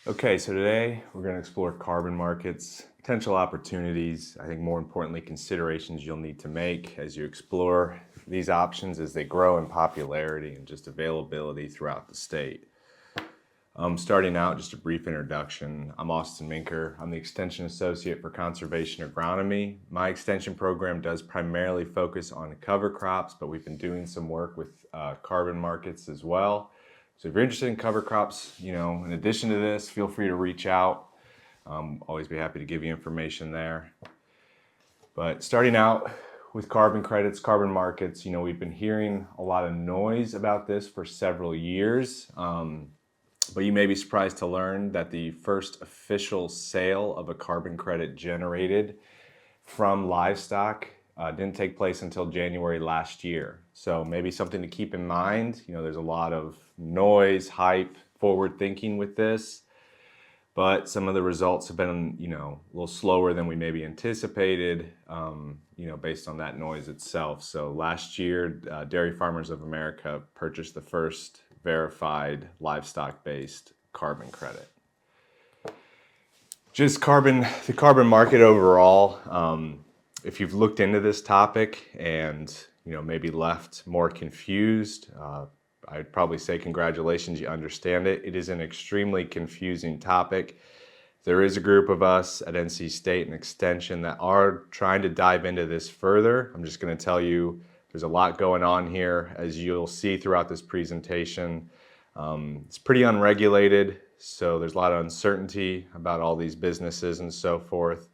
Okay, so today we're going to explore carbon markets, potential opportunities, I think more importantly, considerations you'll need to make as you explore these options as they grow in popularity and just availability throughout the state. Starting out, just a brief introduction. I'm Austin Minker. I'm the Extension Associate for Conservation Agronomy. My extension program does primarily focus on cover crops, but we've been doing some work with carbon markets as well. So if you're interested in cover crops, in addition to this, feel free to reach out. Always be happy to give you information there. But starting out with carbon credits, carbon markets, we've been hearing a lot of noise about this for several years. But you may be surprised to learn that the first official sale of a carbon credit generated from livestock didn't take place until January last year. So maybe something to keep in mind. There's a lot of noise, hype, forward thinking with this, but some of the results have been, a little slower than we maybe anticipated, based on that noise itself. So last year, Dairy Farmers of America purchased the first verified livestock-based carbon credit. Just the carbon market overall. If you've looked into this topic and maybe left more confused, I'd probably say congratulations, you understand it. It is an extremely confusing topic. There is a group of us at NC State and Extension that are trying to dive into this further. I'm just going to tell you there's a lot going on here, as you'll see throughout this presentation. It's pretty unregulated, so there's a lot of uncertainty about all these businesses and so forth.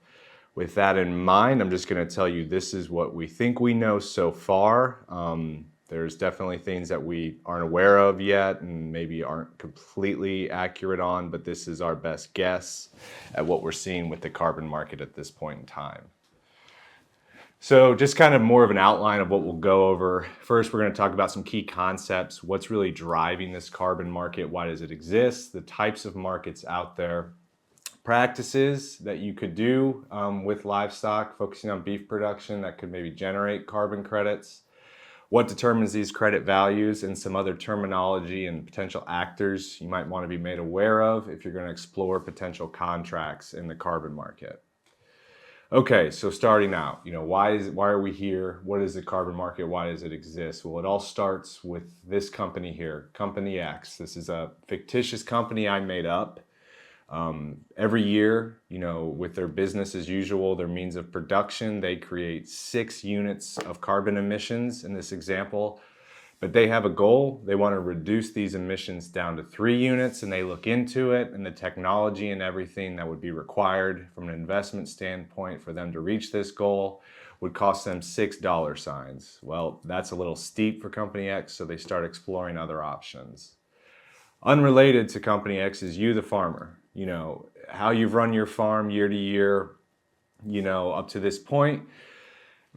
With that in mind, I'm just going to tell you this is what we think we know so far. There's definitely things that we aren't aware of yet and maybe aren't completely accurate on, but this is our best guess at what we're seeing with the carbon market at this point in time. So just kind of more of an outline of what we'll go over. First, we're going to talk about some key concepts. What's really driving this carbon market? Why does it exist? The types of markets out there. Practices that you could do with livestock, focusing on beef production that could maybe generate carbon credits. What determines these credit values, and some other terminology and potential actors you might want to be made aware of if you're going to explore potential contracts in the carbon market. Okay, so starting out, why are we here? What is the carbon market? Why does it exist? Well, it all starts with this company here, Company X. This is a fictitious company I made up. Every year, with their business as usual, their means of production, they create 6 units of carbon emissions in this example. But they have a goal. They want to reduce these emissions down to 3 units, and they look into it and the technology and everything that would be required from an investment standpoint for them to reach this goal would cost them $6. Well, that's a little steep for Company X, so they start exploring other options. Unrelated to Company X is you, the farmer. How you've run your farm year to year, up to this point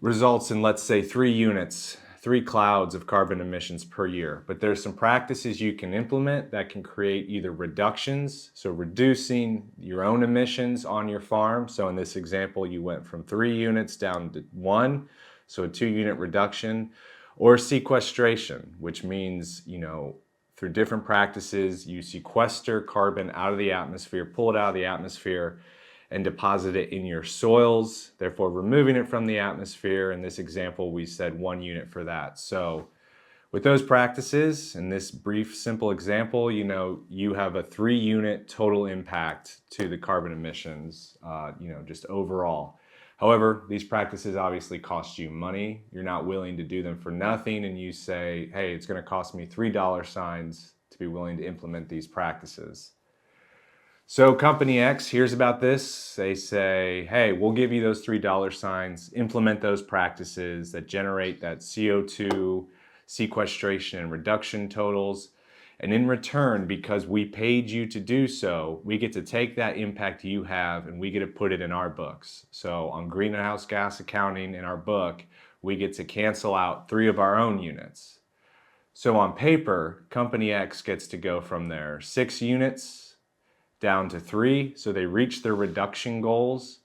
results in, let's say, 3 units, 3 clouds of carbon emissions per year. But there's some practices you can implement that can create either reductions, so reducing your own emissions on your farm. So in this example, you went from 3 units down to 1, so a 2-unit reduction, or sequestration, which means, through different practices, you sequester carbon out of the atmosphere, pull it out of the atmosphere, and deposit it in your soils, therefore removing it from the atmosphere. In this example, we said 1 unit for that. So with those practices, in this brief, simple example, you have a 3-unit total impact to the carbon emissions, just overall. However, these practices obviously cost you money. You're not willing to do them for nothing, and you say, hey, it's going to cost me $3 to be willing to implement these practices. So Company X hears about this. They say, hey, we'll give you those $3, implement those practices that generate that CO2 sequestration and reduction totals. And in return, because we paid you to do so, we get to take that impact you have and we get to put it in our books. So on greenhouse gas accounting in our book, we get to cancel out 3 of our own units. So on paper, Company X gets to go from their 6 units down to 3. So they reach their reduction goals,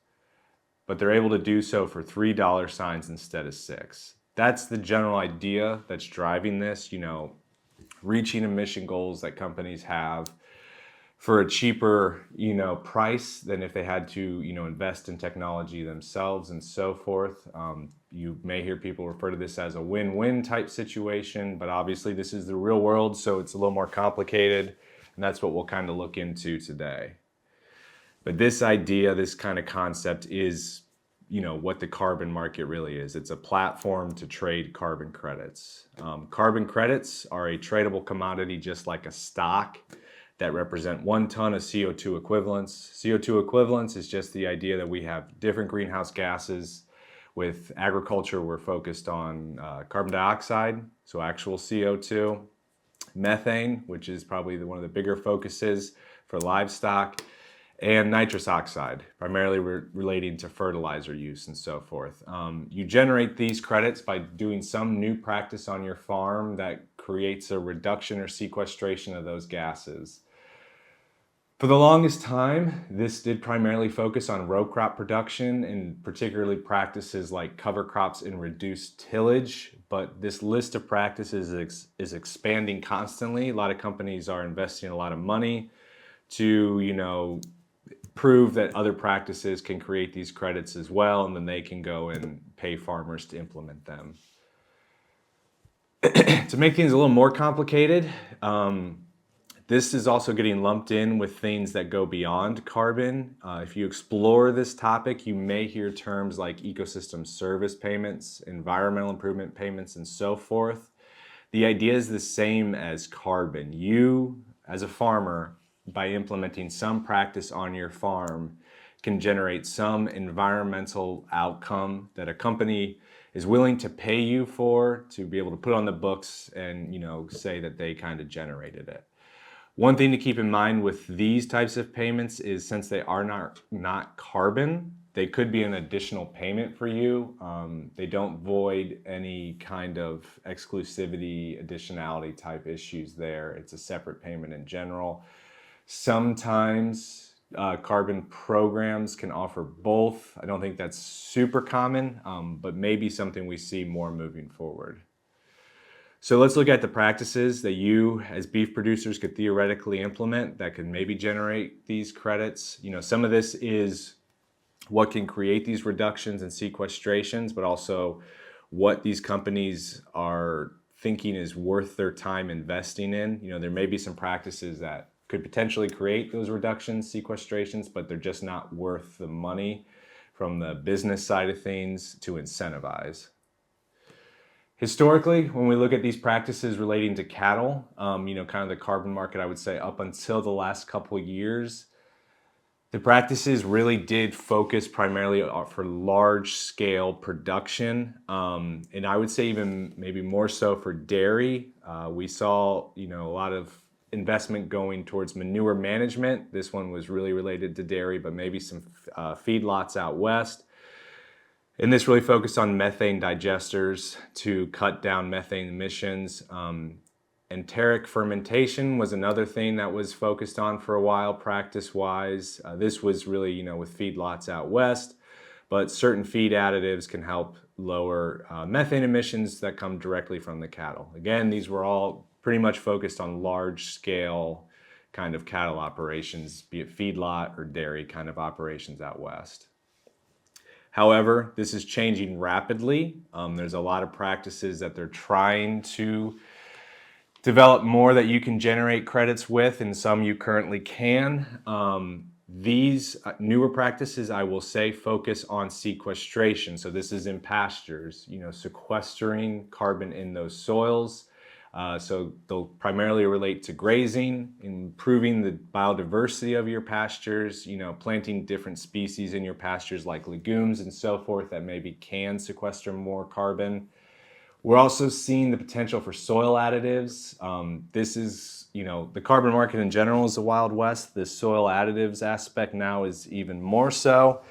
but they're able to do so for $3 instead of 6. That's the general idea that's driving this, reaching emission goals that companies have for a cheaper, price than if they had to, invest in technology themselves and so forth. You may hear people refer to this as a win-win type situation, but obviously this is the real world, so it's a little more complicated, and that's what we'll kind of look into today. But this idea, this kind of concept is, what the carbon market really is. It's a platform to trade carbon credits. Carbon credits are a tradable commodity just like a stock that represent 1 ton of CO2 equivalents. CO2 equivalents is just the idea that we have different greenhouse gases. With agriculture, we're focused on carbon dioxide, so actual CO2, methane, which is probably one of the bigger focuses for livestock, and nitrous oxide, primarily relating to fertilizer use and so forth. You generate these credits by doing some new practice on your farm that creates a reduction or sequestration of those gases. For the longest time, this did primarily focus on row crop production and particularly practices like cover crops and reduced tillage, but this list of practices is expanding constantly. A lot of companies are investing a lot of money to, prove that other practices can create these credits as well, and then they can go and pay farmers to implement them. To make things a little more complicated, this is also getting lumped in with things that go beyond carbon. If you explore this topic, you may hear terms like ecosystem service payments, environmental improvement payments, and so forth. The idea is the same as carbon. You, as a farmer, by implementing some practice on your farm, can generate some environmental outcome that a company is willing to pay you for to be able to put on the books and say that they kind of generated it. One thing to keep in mind with these types of payments is since they are not carbon, they could be an additional payment for you. They don't void any kind of exclusivity, additionality type issues there. It's a separate payment in general. Sometimes carbon programs can offer both. I don't think that's super common, but maybe something we see more moving forward. So let's look at the practices that you as beef producers could theoretically implement that could maybe generate these credits. Some of this is what can create these reductions and sequestrations, but also what these companies are thinking is worth their time investing in. There may be some practices that could potentially create those reductions, sequestrations, but they're just not worth the money from the business side of things to incentivize. Historically, when we look at these practices relating to cattle, kind of the carbon market, I would say up until the last couple of years, the practices really did focus primarily for large scale production. And I would say even maybe more so for dairy. We saw, a lot of investment going towards manure management. This one was really related to dairy, but maybe some feedlots out west. And this really focused on methane digesters to cut down methane emissions. Enteric fermentation was another thing that was focused on for a while practice-wise. This was really, with feedlots out west, but certain feed additives can help lower methane emissions that come directly from the cattle. Again, these were all pretty much focused on large-scale kind of cattle operations, be it feedlot or dairy kind of operations out west. However, this is changing rapidly. There's a lot of practices that they're trying to develop more that you can generate credits with, and some you currently can. These newer practices, I will say, focus on sequestration. So this is in pastures, sequestering carbon in those soils. So they'll primarily relate to grazing, improving the biodiversity of your pastures, planting different species in your pastures like legumes and so forth that maybe can sequester more carbon. We're also seeing the potential for soil additives. This is, the carbon market in general is the Wild West. The soil additives aspect now is even more so.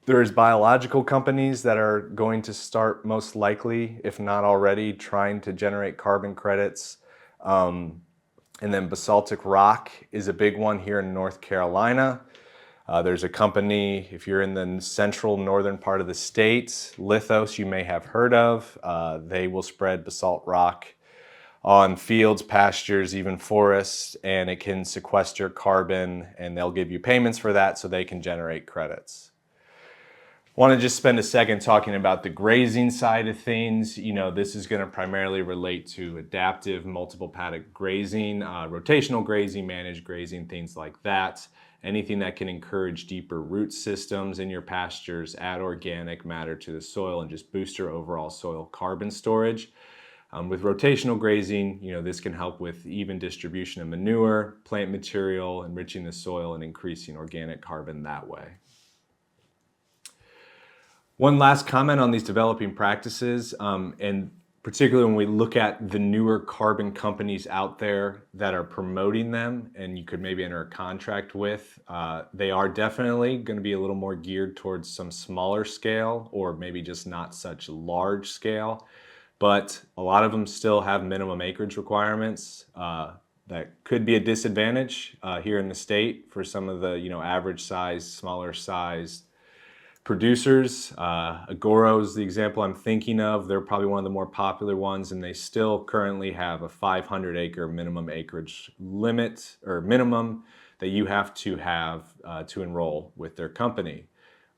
There's biological companies that are going to start most likely, if not already, trying to generate carbon credits. And then basaltic rock is a big one here in North Carolina. There's a company, if you're in the central northern part of the state, Lithos you may have heard of. They will spread basalt rock on fields, pastures, even forests, and it can sequester carbon, and they'll give you payments for that so they can generate credits. Want to just spend a second talking about the grazing side of things. This is going to primarily relate to adaptive multiple paddock grazing, rotational grazing, managed grazing, things like that. Anything that can encourage deeper root systems in your pastures, add organic matter to the soil, and just boost your overall soil carbon storage. With rotational grazing, this can help with even distribution of manure, plant material, enriching the soil and increasing organic carbon that way. One last comment on these developing practices, and particularly when we look at the newer carbon companies out there that are promoting them and you could maybe enter a contract with, they are definitely going to be a little more geared towards some smaller scale or maybe just not such large scale. But a lot of them still have minimum acreage requirements that could be a disadvantage here in the state for some of the average size, smaller size producers. Agoro is the example I'm thinking of. They're probably one of the more popular ones, and they still currently have a 500 acre minimum acreage limit or minimum that you have to enroll with their company.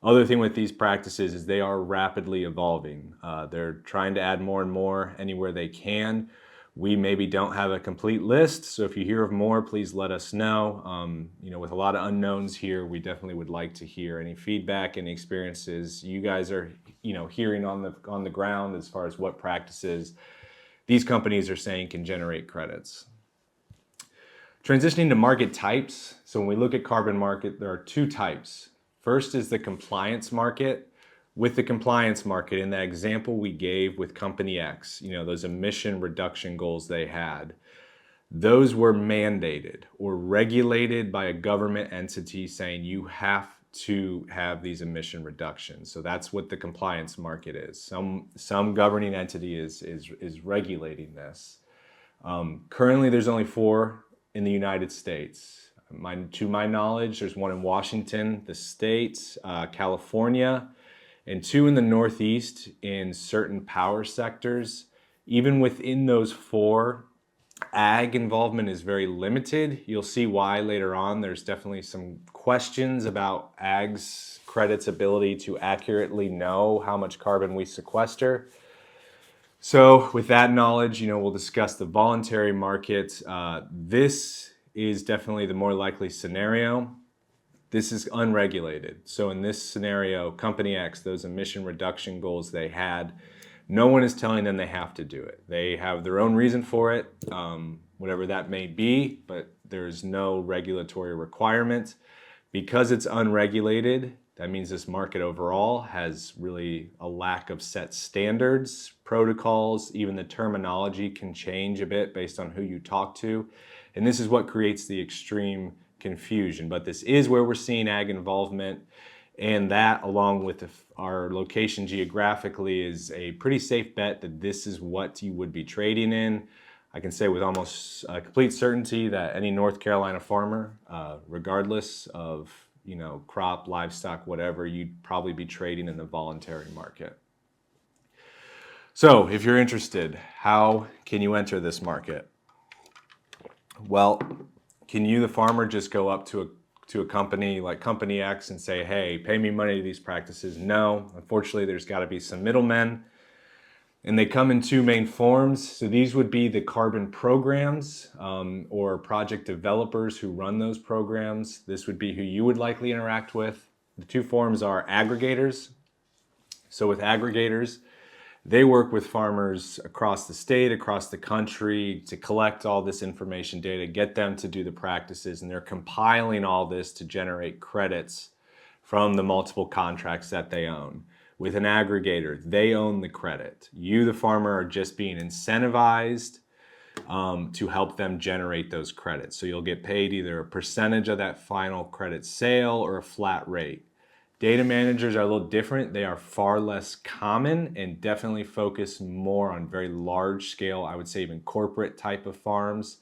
Other thing with these practices is they are rapidly evolving. They're trying to add more and more anywhere they can. We maybe don't have a complete list, so if you hear of more, please let us know. With a lot of unknowns here, we definitely would like to hear any feedback, any experiences you guys are, hearing on the ground as far as what practices these companies are saying can generate credits. Transitioning to market types. So when we look at carbon market, there are two types. First is the compliance market. With the compliance market, in that example we gave with Company X, those emission reduction goals they had, those were mandated or regulated by a government entity saying you have to have these emission reductions. So that's what the compliance market is. Some governing entity is regulating this. Currently, there's only 4 in the United States. To my knowledge, there's one in Washington, the state, California, and 2 in the Northeast in certain power sectors. Even within those 4, ag involvement is very limited. You'll see why later on. There's definitely some questions about ag's credit's ability to accurately know how much carbon we sequester. So with that knowledge, we'll discuss the voluntary market. This is definitely the more likely scenario. This is unregulated. So in this scenario, Company X, those emission reduction goals they had, no one is telling them they have to do it. They have their own reason for it, whatever that may be, but there's no regulatory requirement. Because it's unregulated, that means this market overall has really a lack of set standards, protocols, even the terminology can change a bit based on who you talk to. And this is what creates the extreme confusion. But this is where we're seeing ag involvement, and that, along with our location geographically, is a pretty safe bet that this is what you would be trading in. I can say with almost complete certainty that any North Carolina farmer, regardless of crop, livestock, whatever, you'd probably be trading in the voluntary market. So if you're interested, how can you enter this market? Well, can you, the farmer, just go up to a company like Company X and say, hey, pay me money to these practices? No, unfortunately, there's got to be some middlemen. And they come in 2 main forms. So these would be the carbon programs or project developers who run those programs. This would be who you would likely interact with. The 2 forms are aggregators. So with aggregators, they work with farmers across the state, across the country to collect all this information data, get them to do the practices, and they're compiling all this to generate credits from the multiple contracts that they own. With an aggregator, they own the credit. You, the farmer, are just being incentivized to help them generate those credits. So you'll get paid either a percentage of that final credit sale or a flat rate. Data managers are a little different. They are far less common and definitely focus more on very large scale, I would say even corporate type of farms.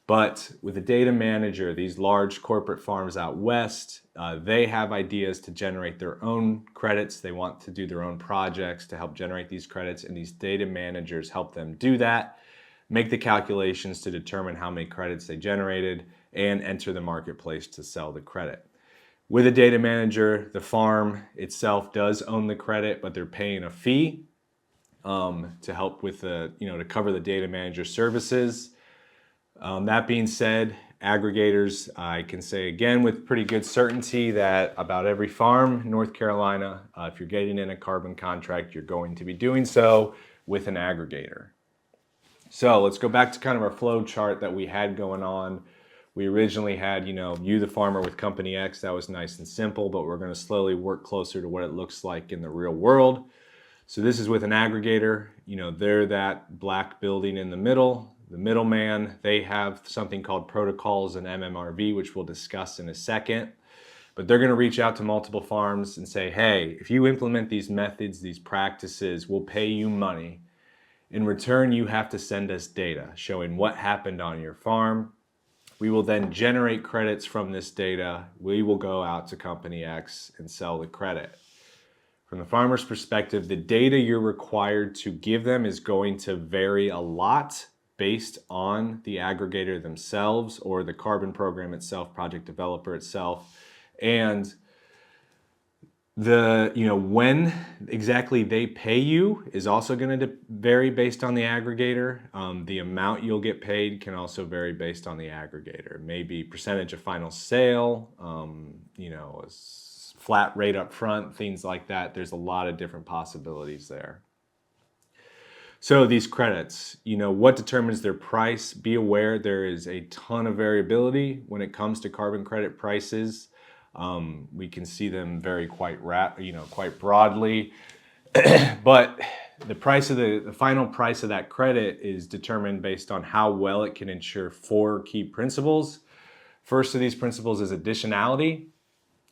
But with a data manager, these large corporate farms out west, they have ideas to generate their own credits. They want to do their own projects to help generate these credits, and these data managers help them do that. make the calculations to determine how many credits they generated, and enter the marketplace to sell the credit. With a data manager, the farm itself does own the credit, but they're paying a fee to help with to cover the data manager services. That being said, aggregators, I can say again with pretty good certainty that about every farm in North Carolina, if you're getting in a carbon contract, you're going to be doing so with an aggregator. So let's go back to kind of our flow chart that we had going on. We originally had, you the farmer with Company X. That was nice and simple, but we're going to slowly work closer to what it looks like in the real world. So this is with an aggregator. They're that black building in the middle. The middleman, they have something called protocols and MMRV, which we'll discuss in a second. But they're going to reach out to multiple farms and say, hey, if you implement these methods, these practices, we'll pay you money. In return, you have to send us data showing what happened on your farm. We will then generate credits from this data. We will go out to Company X and sell the credit. From the farmer's perspective, the data you're required to give them is going to vary a lot based on the aggregator themselves or the carbon program itself, project developer itself, and when exactly they pay you is also going to vary based on the aggregator. The amount you'll get paid can also vary based on the aggregator. Maybe percentage of final sale, a flat rate up front, things like that. There's a lot of different possibilities there. So these credits, what determines their price? Be aware there is a ton of variability when it comes to carbon credit prices. We can see them vary quite broadly, but the final price of that credit is determined based on how well it can ensure 4 key principles. First of these principles is additionality.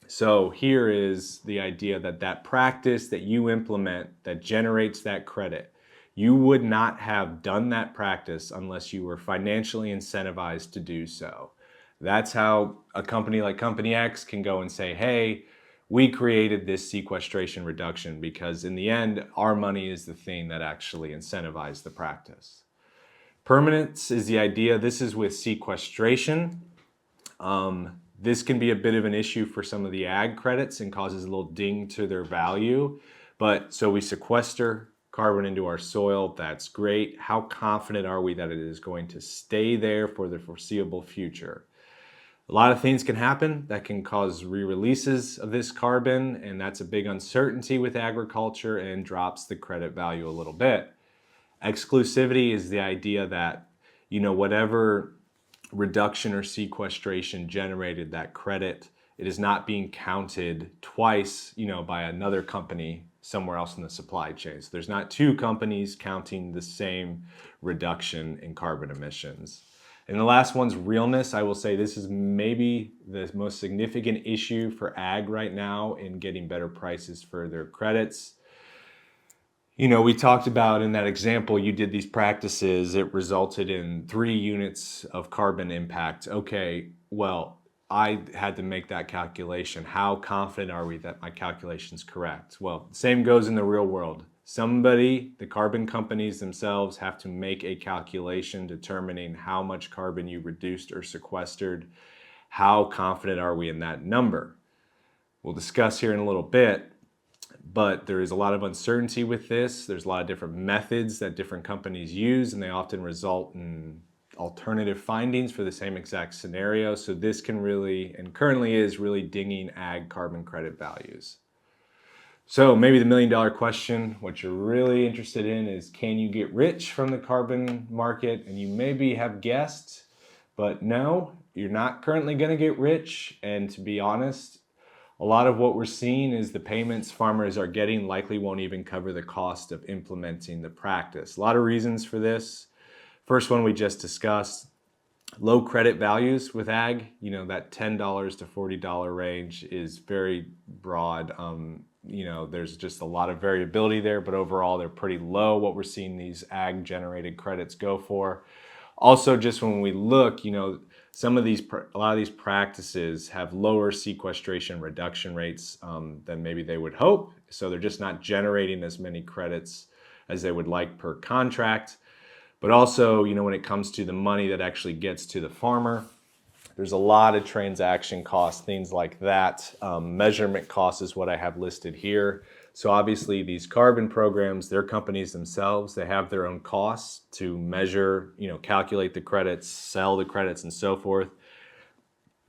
So here is the idea that practice that you implement that generates that credit, you would not have done that practice unless you were financially incentivized to do so. That's how a company like Company X can go and say, hey, we created this sequestration reduction because in the end, our money is the thing that actually incentivized the practice. Permanence is the idea. This is with sequestration. This can be a bit of an issue for some of the ag credits and causes a little ding to their value. But so we sequester carbon into our soil. That's great. How confident are we that it is going to stay there for the foreseeable future? A lot of things can happen that can cause re-releases of this carbon, and that's a big uncertainty with agriculture and drops the credit value a little bit. Exclusivity is the idea that, whatever reduction or sequestration generated that credit, it is not being counted twice, by another company somewhere else in the supply chain. So there's not 2 companies counting the same reduction in carbon emissions. And the last one's realness. I will say this is maybe the most significant issue for ag right now in getting better prices for their credits. We talked about in that example, you did these practices, it resulted in 3 units of carbon impact. Okay, well, I had to make that calculation. How confident are we that my calculation's correct? Well, same goes in the real world. The carbon companies themselves have to make a calculation determining how much carbon you reduced or sequestered. How confident are we in that number? We'll discuss here in a little bit, but there is a lot of uncertainty with this. There's a lot of different methods that different companies use, and they often result in alternative findings for the same exact scenario. So this can really, and currently is really dinging ag carbon credit values. So maybe the $1 million question, what you're really interested in is, can you get rich from the carbon market? And you maybe have guessed, but no, you're not currently going to get rich. And to be honest, a lot of what we're seeing is the payments farmers are getting likely won't even cover the cost of implementing the practice. A lot of reasons for this. First one we just discussed, low credit values with ag. That $10 to $40 range is very broad. There's just a lot of variability there, but overall they're pretty low, what we're seeing these ag generated credits go for. Also, just when we look, a lot of these practices have lower sequestration reduction rates than maybe they would hope. So they're just not generating as many credits as they would like per contract. But also, when it comes to the money that actually gets to the farmer, there's a lot of transaction costs, things like that. Measurement costs is what I have listed here. So obviously these carbon programs, they're companies themselves. They have their own costs to measure, calculate the credits, sell the credits, and so forth.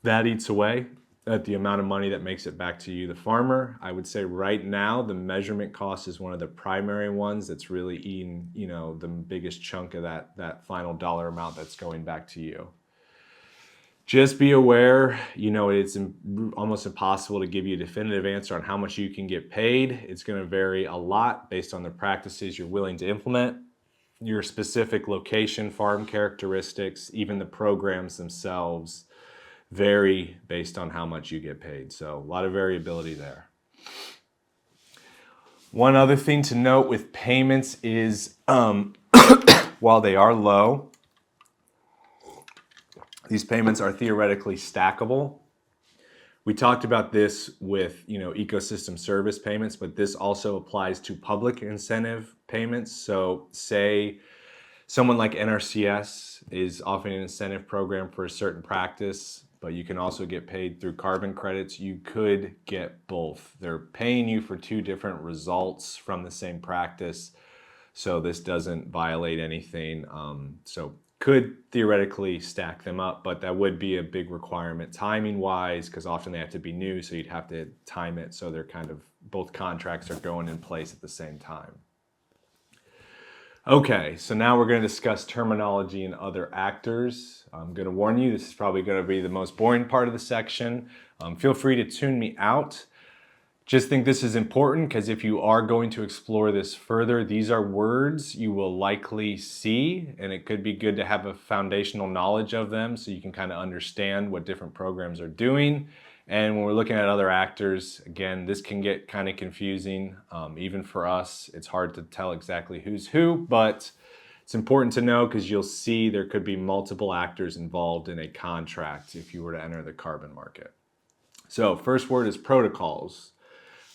That eats away at the amount of money that makes it back to you, the farmer. I would say right now, the measurement cost is one of the primary ones that's really eating, the biggest chunk of that final dollar amount that's going back to you. Just be aware, it's almost impossible to give you a definitive answer on how much you can get paid. It's going to vary a lot based on the practices you're willing to implement, your specific location, farm characteristics, even the programs themselves vary based on how much you get paid. So a lot of variability there. One other thing to note with payments is while they are low, these payments are theoretically stackable. We talked about this with ecosystem service payments, but this also applies to public incentive payments. So say someone like NRCS is offering an incentive program for a certain practice, but you can also get paid through carbon credits. You could get both. They're paying you for two different results from the same practice. So this doesn't violate anything. So could theoretically stack them up, but that would be a big requirement timing wise, because often they have to be new. So you'd have to time it so they're kind of, both contracts are going in place at the same time. Okay, so now we're going to discuss terminology and other actors. I'm going to warn you, this is probably going to be the most boring part of the section. Feel free to tune me out. Just think this is important because if you are going to explore this further, these are words you will likely see, and it could be good to have a foundational knowledge of them so you can kind of understand what different programs are doing. And when we're looking at other actors, again, this can get kind of confusing. Even for us, it's hard to tell exactly who's who, but it's important to know because you'll see there could be multiple actors involved in a contract if you were to enter the carbon market. So first word is protocols.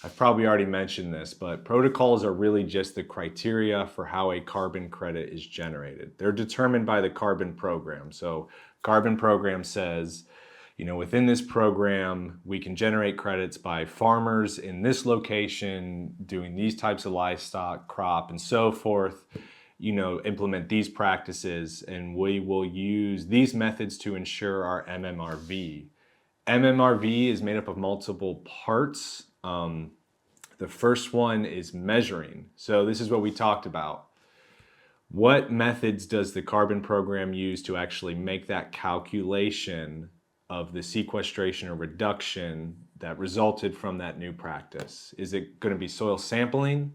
I've probably already mentioned this, but protocols are really just the criteria for how a carbon credit is generated. They're determined by the carbon program. So carbon program says, within this program, we can generate credits by farmers in this location, doing these types of livestock, crop, and so forth, implement these practices, and we will use these methods to ensure our MMRV. MMRV is made up of multiple parts. The first one is measuring. So this is what we talked about. What methods does the carbon program use to actually make that calculation of the sequestration or reduction that resulted from that new practice? Is it going to be soil sampling,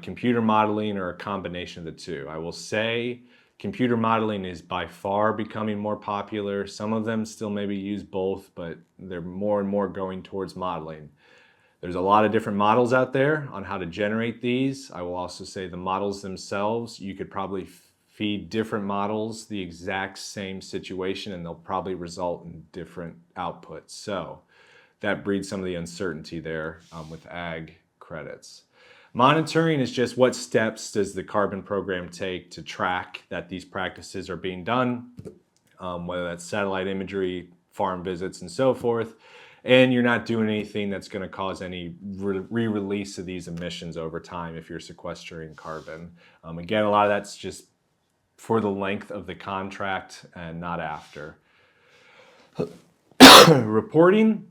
computer modeling, or a combination of the two? I will say computer modeling is by far becoming more popular. Some of them still maybe use both, but they're more and more going towards modeling. There's a lot of different models out there on how to generate these. I will also say the models themselves, you could probably feed different models the exact same situation and they'll probably result in different outputs. So that breeds some of the uncertainty there with ag credits. Monitoring is just what steps does the carbon program take to track that these practices are being done, whether that's satellite imagery, farm visits, and so forth. And you're not doing anything that's going to cause any re-release of these emissions over time if you're sequestering carbon. Again, a lot of that's just for the length of the contract and not after. Reporting.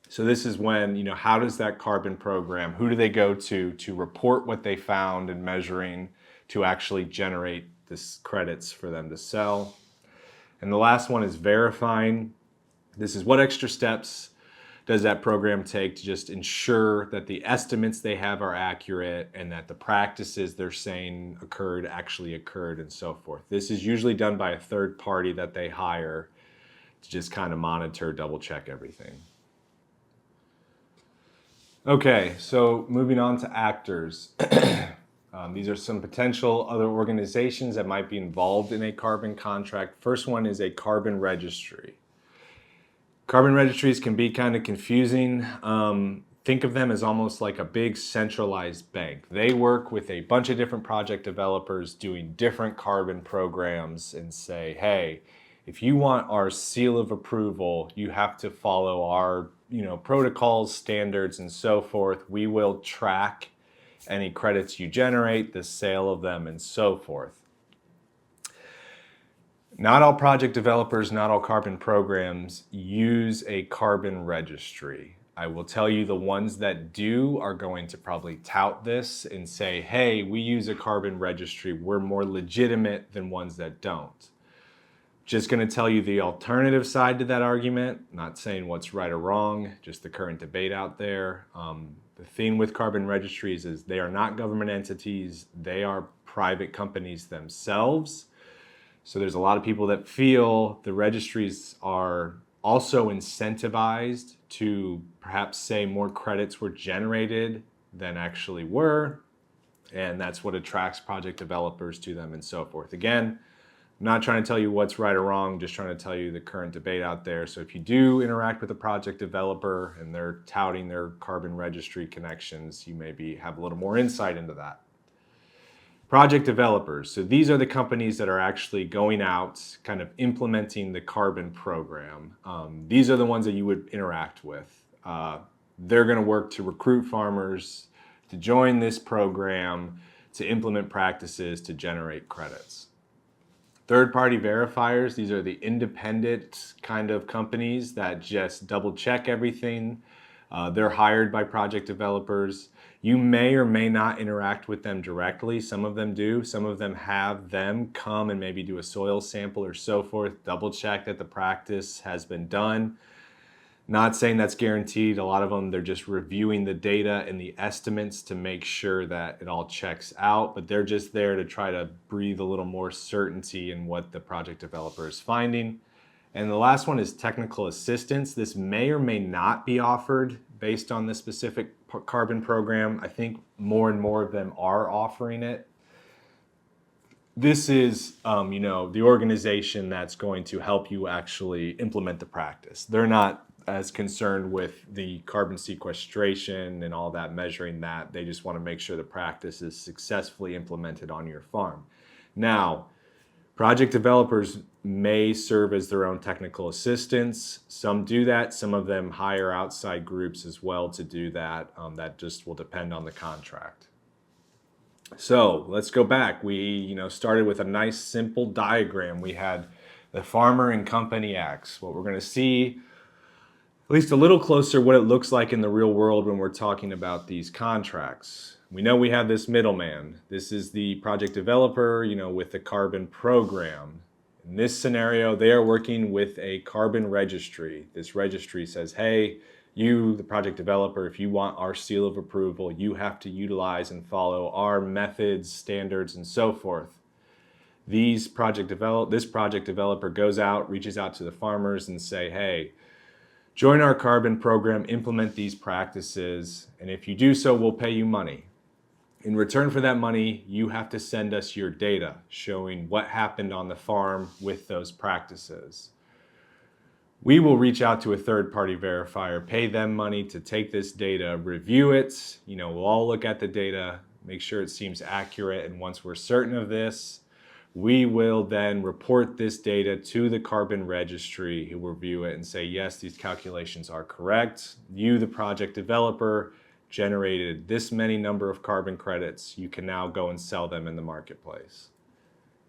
So this is when, how does that carbon program, who do they go to report what they found in measuring to actually generate this credits for them to sell. And the last one is verifying. This is what extra steps does that program take to just ensure that the estimates they have are accurate and that the practices they're saying occurred actually occurred and so forth. This is usually done by a third party that they hire to just kind of monitor, double check everything. Okay, so moving on to actors. These are some potential other organizations that might be involved in a carbon contract. First one is a carbon registry. Carbon registries can be kind of confusing. think of them as almost like a big centralized bank. They work with a bunch of different project developers doing different carbon programs and say, hey, if you want our seal of approval, you have to follow our, protocols, standards, and so forth. We will track any credits you generate, the sale of them, and so forth. Not all project developers, not all carbon programs use a carbon registry. I will tell you the ones that do are going to probably tout this and say, hey, we use a carbon registry. We're more legitimate than ones that don't. Just going to tell you the alternative side to that argument, not saying what's right or wrong, just the current debate out there. The thing with carbon registries is they are not government entities. They are private companies themselves. So there's a lot of people that feel the registries are also incentivized to perhaps say more credits were generated than actually were, and that's what attracts project developers to them and so forth. Again, I'm not trying to tell you what's right or wrong, just trying to tell you the current debate out there. So if you do interact with a project developer and they're touting their carbon registry connections, you maybe have a little more insight into that. Project developers. So these are the companies that are actually going out, kind of implementing the carbon program. These are the ones that you would interact with. They're going to work to recruit farmers to join this program, to implement practices to generate credits. Third-party verifiers, these are the independent kind of companies that just double check everything. They're hired by project developers. You may or may not interact with them directly. Some of them do. Some of them have them come and maybe do a soil sample or so forth, double check that the practice has been done. Not saying that's guaranteed. A lot of them, they're just reviewing the data and the estimates to make sure that it all checks out, but they're just there to try to breathe a little more certainty in what the project developer is finding. And the last one is technical assistance. This may or may not be offered based on the specific carbon program. I think more and more of them are offering it. This is, the organization that's going to help you actually implement the practice. They're not as concerned with the carbon sequestration and all that, measuring that. They just want to make sure the practice is successfully implemented on your farm. Now, project developers may serve as their own technical assistants. Some do that. Some of them hire outside groups as well to do that. That just will depend on the contract. So let's go back. We started with a nice simple diagram. We had the farmer and company X. What we're going to see, at least a little closer, what it looks like in the real world when we're talking about these contracts. We know we have this middleman. This is the project developer, with the carbon program. In this scenario, they are working with a carbon registry. This registry says, hey, you, the project developer, if you want our seal of approval, you have to utilize and follow our methods, standards, and so forth. This project developer goes out, reaches out to the farmers and say, hey, join our carbon program, implement these practices, and if you do so, we'll pay you money. In return for that money, you have to send us your data showing what happened on the farm with those practices. We will reach out to a third-party verifier, pay them money to take this data, review it. We'll all look at the data, make sure it seems accurate, and once we're certain of this, we will then report this data to the carbon registry, who will review it and say, yes, these calculations are correct. You, the project developer, generated this many number of carbon credits. You can now go and sell them in the marketplace.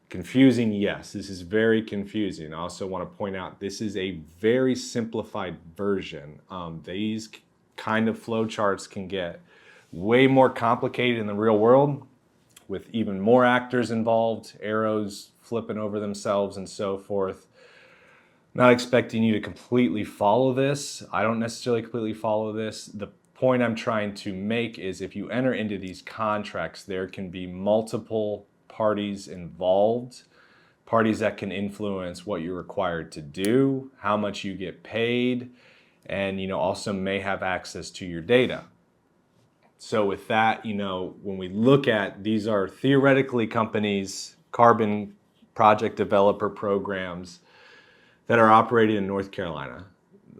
Confusing? Yes, this is very confusing. I also want to point out this is a very simplified version. These kind of flow charts can get way more complicated in the real world with even more actors involved, arrows flipping over themselves and so forth. Not expecting you to completely follow this. I don't necessarily completely follow this. The point I'm trying to make is if you enter into these contracts, there can be multiple parties involved, parties that can influence what you're required to do, how much you get paid, and also may have access to your data. So with that, when we look at, these are theoretically companies, carbon project developer programs that are operating in North Carolina.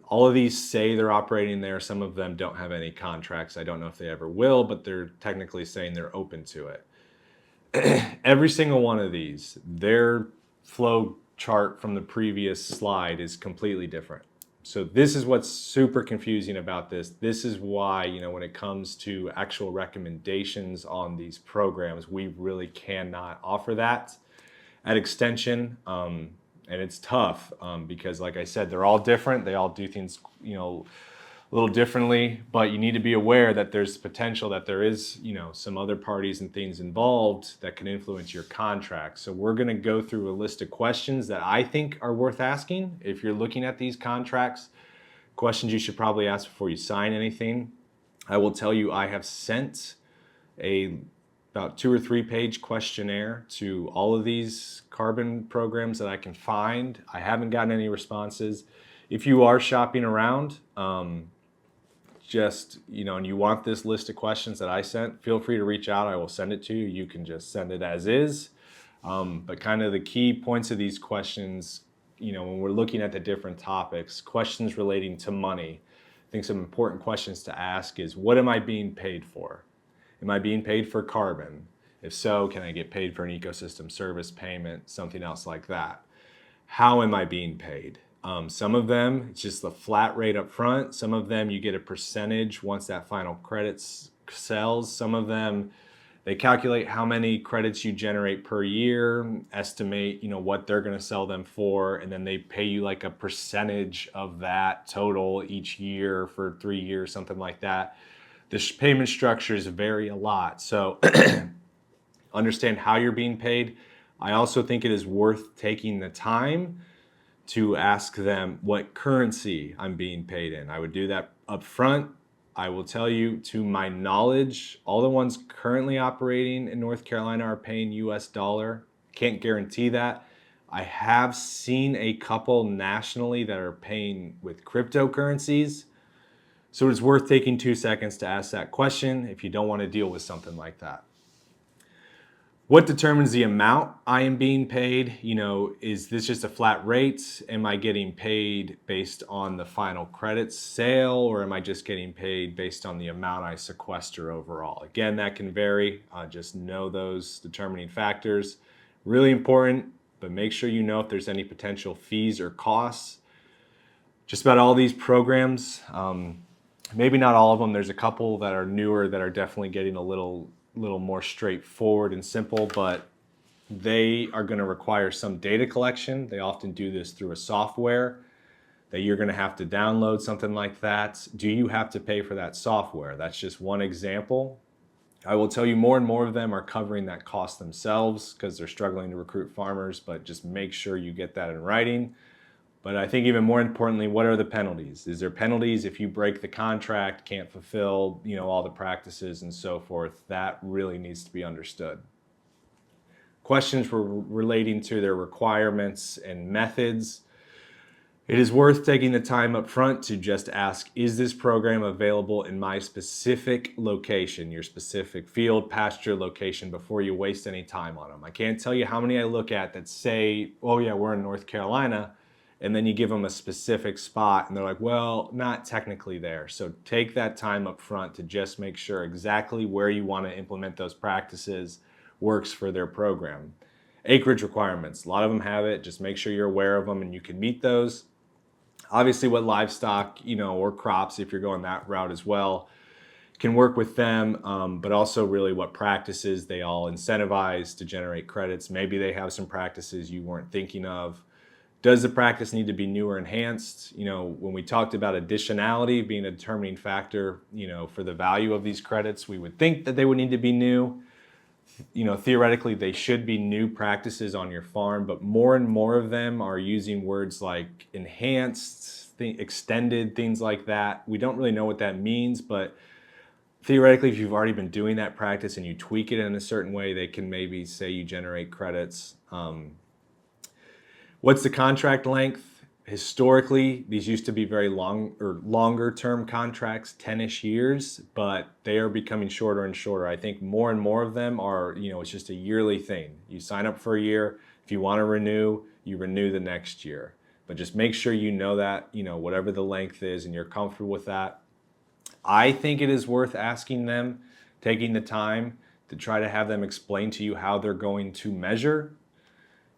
All of these say they're operating there. Some of them don't have any contracts. I don't know if they ever will, but they're technically saying they're open to it. Every single one of these, their flow chart from the previous slide is completely different. So this is what's super confusing about this. This is why, when it comes to actual recommendations on these programs, we really cannot offer that at Extension. And it's tough because, like I said, they're all different. They all do things, a little differently, but you need to be aware that there's potential that there is, some other parties and things involved that can influence your contract. So we're going to go through a list of questions that I think are worth asking. If you're looking at these contracts, questions you should probably ask before you sign anything. I will tell you, I have sent about 2 or 3 page questionnaire to all of these carbon programs that I can find. I haven't gotten any responses. If you are shopping around, and you want this list of questions that I sent, feel free to reach out. I will send it to you. You can just send it as is. But kind of the key points of these questions, when we're looking at the different topics, questions relating to money, I think some important questions to ask is, what am I being paid for? Am I being paid for carbon? If so, can I get paid for an ecosystem service payment, something else like that? How am I being paid? Some of them, it's just the flat rate up front. Some of them, you get a percentage once that final credits sells. Some of them, they calculate how many credits you generate per year, estimate, what they're going to sell them for, and then they pay you like a percentage of that total each year for 3 years, something like that. The payment structures vary a lot. So understand how you're being paid. I also think it is worth taking the time to ask them what currency I'm being paid in. I would do that up front. I will tell you, to my knowledge, all the ones currently operating in North Carolina are paying US dollar. Can't guarantee that. I have seen a couple nationally that are paying with cryptocurrencies. So it's worth taking 2 seconds to ask that question if you don't want to deal with something like that. What determines the amount I am being paid? Is this just a flat rate? Am I getting paid based on the final credits sale, or am I just getting paid based on the amount I sequester overall? Again, that can vary. Just know those determining factors. Really important, but make sure you know if there's any potential fees or costs. Just about all these programs, maybe not all of them. There's a couple that are newer that are definitely getting a little more straightforward and simple, but they are going to require some data collection. They often do this through a software that you're going to have to download, something like that. Do you have to pay for that software? That's just one example. I will tell you, more and more of them are covering that cost themselves because they're struggling to recruit farmers, but just make sure you get that in writing. But I think even more importantly, what are the penalties? Is there penalties if you break the contract, can't fulfill, all the practices and so forth? That really needs to be understood. Questions relating to their requirements and methods. It is worth taking the time up front to just ask, is this program available in my specific location, your specific field, pasture location, before you waste any time on them? I can't tell you how many I look at that say, oh yeah, we're in North Carolina, and then you give them a specific spot and they're like, well, not technically there. So take that time up front to just make sure exactly where you want to implement those practices works for their program. Acreage requirements, a lot of them have it. Just make sure you're aware of them and you can meet those. Obviously what livestock, or crops, if you're going that route as well, can work with them, but also really what practices they all incentivize to generate credits. Maybe they have some practices you weren't thinking of. Does the practice need to be new or enhanced? When we talked about additionality being a determining factor, for the value of these credits, we would think that they would need to be new. Theoretically, they should be new practices on your farm, but more and more of them are using words like enhanced, extended, things like that. We don't really know what that means, but theoretically, if you've already been doing that practice and you tweak it in a certain way, they can maybe say you generate credits. What's the contract length? Historically, these used to be very long or longer term contracts, 10-ish years, but they are becoming shorter and shorter. I think more and more of them are, it's just a yearly thing. You sign up for a year. If you want to renew, you renew the next year. but just make sure you know that, whatever the length is and you're comfortable with that. I think it is worth asking them, taking the time to try to have them explain to you how they're going to measure,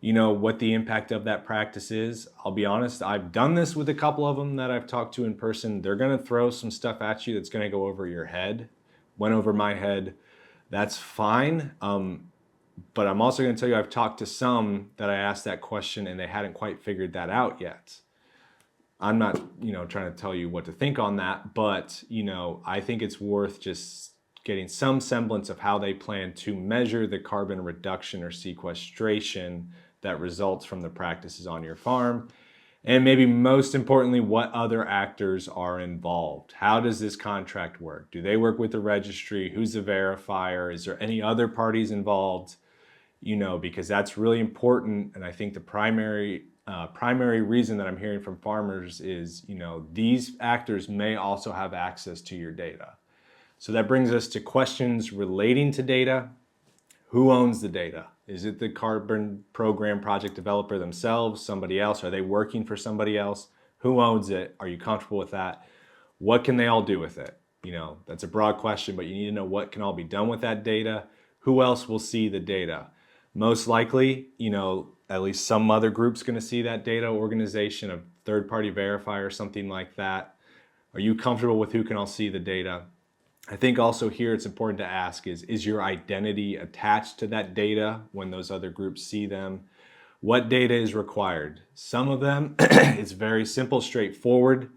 what the impact of that practice is. I'll be honest, I've done this with a couple of them that I've talked to in person. They're going to throw some stuff at you that's going to go over your head. Went over my head. That's fine. But I'm also going to tell you, I've talked to some that I asked that question and they hadn't quite figured that out yet. I'm not, trying to tell you what to think on that, but, I think it's worth just getting some semblance of how they plan to measure the carbon reduction or sequestration that results from the practices on your farm. And maybe most importantly, what other actors are involved. How does this contract work? Do they work with the registry? Who's the verifier? Is there any other parties involved? Because that's really important. And I think the primary reason that I'm hearing from farmers is, these actors may also have access to your data. So that brings us to questions relating to data. Who owns the data? Is it the carbon program project developer themselves, somebody else? Are they working for somebody else? Who owns it? Are you comfortable with that? What can they all do with it? That's a broad question, but you need to know what can all be done with that data. Who else will see the data? Most likely, at least some other group's going to see that data, organization, a third-party verifier, something like that. Are you comfortable with who can all see the data? I think also here it's important to ask is your identity attached to that data when those other groups see them? What data is required? Some of them, it's very simple, straightforward.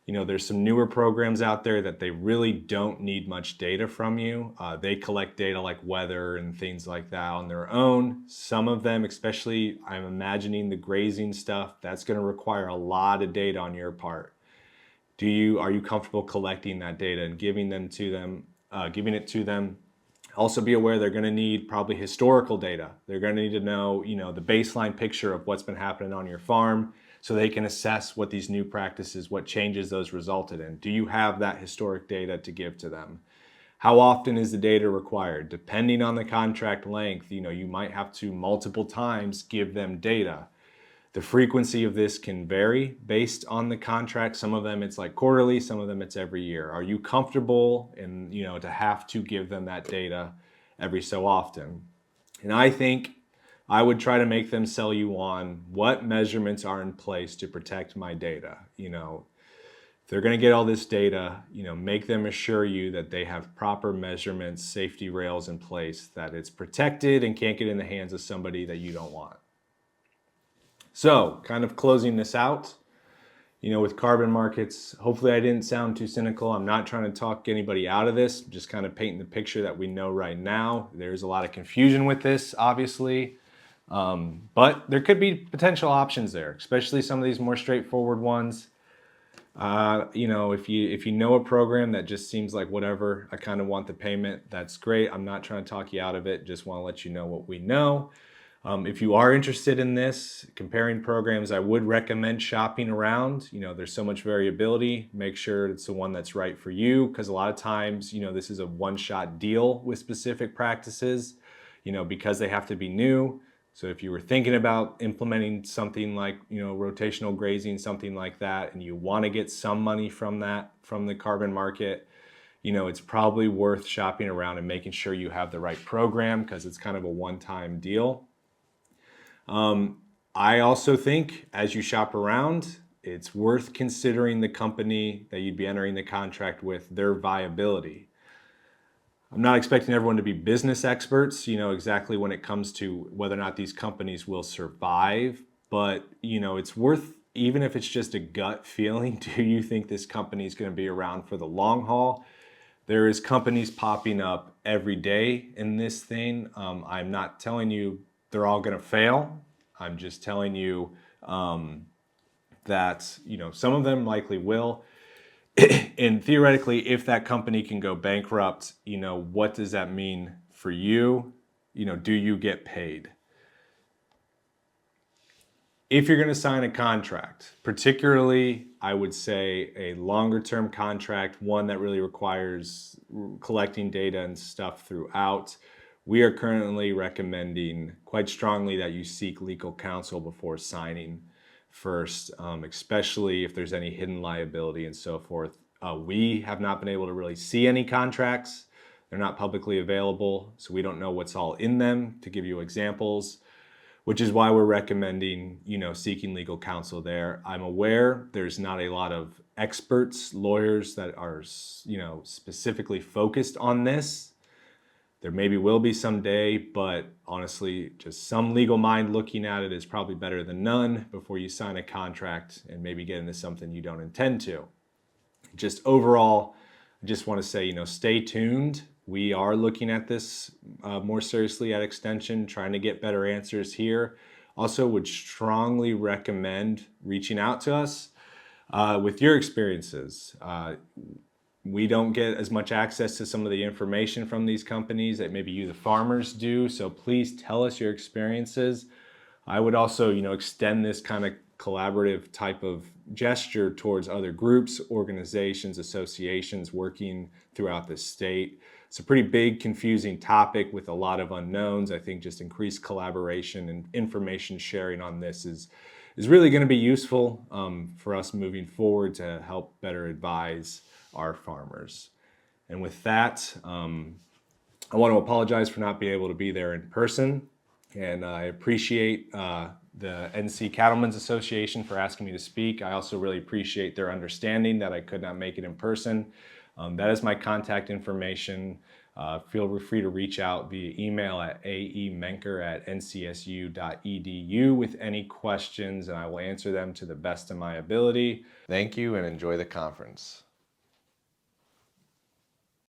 There's some newer programs out there that they really don't need much data from you. They collect data like weather and things like that on their own. Some of them, especially I'm imagining the grazing stuff, that's going to require a lot of data on your part. Are you comfortable collecting that data and giving it to them? Also be aware they're going to need probably historical data. They're going to need to know, the baseline picture of what's been happening on your farm so they can assess what these new practices, what changes those resulted in. Do you have that historic data to give to them? How often is the data required? Depending on the contract length, you might have to multiple times give them data. The frequency of this can vary based on the contract. Some of them it's like quarterly, some of them it's every year. Are you comfortable in, to have to give them that data every so often? And I think I would try to make them sell you on what measurements are in place to protect my data. If they're going to get all this data, make them assure you that they have proper measurements, safety rails in place, that it's protected and can't get in the hands of somebody that you don't want. So, kind of closing this out, with carbon markets, hopefully I didn't sound too cynical. I'm not trying to talk anybody out of this, just kind of painting the picture that we know right now. There's a lot of confusion with this, obviously, but there could be potential options there, especially some of these more straightforward ones. If you know a program that just seems like whatever, I kind of want the payment, that's great. I'm not trying to talk you out of it, just want to let you know what we know. If you are interested in this, comparing programs, I would recommend shopping around. There's so much variability. Make sure it's the one that's right for you, because a lot of times, this is a one-shot deal with specific practices, because they have to be new. So if you were thinking about implementing something like, rotational grazing, something like that, and you want to get some money from the carbon market, it's probably worth shopping around and making sure you have the right program, because it's kind of a one-time deal. I also think as you shop around, it's worth considering the company that you'd be entering the contract with, their viability. I'm not expecting everyone to be business experts, exactly when it comes to whether or not these companies will survive, but it's worth, even if it's just a gut feeling, do you think this company is going to be around for the long haul? There is companies popping up every day in this thing. I'm not telling you they're all going to fail. I'm just telling you that some of them likely will. And theoretically, if that company can go bankrupt, what does that mean for you? Do you get paid? If you're going to sign a contract, particularly, I would say a longer term contract, one that really requires collecting data and stuff throughout, we are currently recommending quite strongly that you seek legal counsel before signing first, especially if there's any hidden liability and so forth. We have not been able to really see any contracts. They're not publicly available, so we don't know what's all in them. To give you examples, which is why we're recommending, seeking legal counsel there. I'm aware there's not a lot of experts, lawyers that are, specifically focused on this. There maybe will be someday, but honestly, just some legal mind looking at it is probably better than none before you sign a contract and maybe get into something you don't intend to. Just overall, I just want to say, stay tuned. We are looking at this more seriously at Extension, trying to get better answers here. Also, would strongly recommend reaching out to us with your experiences. We don't get as much access to some of the information from these companies that maybe you, the farmers, do. So please tell us your experiences. I would also, extend this kind of collaborative type of gesture towards other groups, organizations, associations working throughout the state. It's a pretty big, confusing topic with a lot of unknowns. I think just increased collaboration and information sharing on this is really going to be useful for us moving forward to help better advise our farmers. And with that, I want to apologize for not being able to be there in person. And I appreciate the NC Cattlemen's Association for asking me to speak. I also really appreciate their understanding that I could not make it in person. That is my contact information. Feel free to reach out via email at aemenker@ncsu.edu with any questions, and I will answer them to the best of my ability. Thank you and enjoy the conference.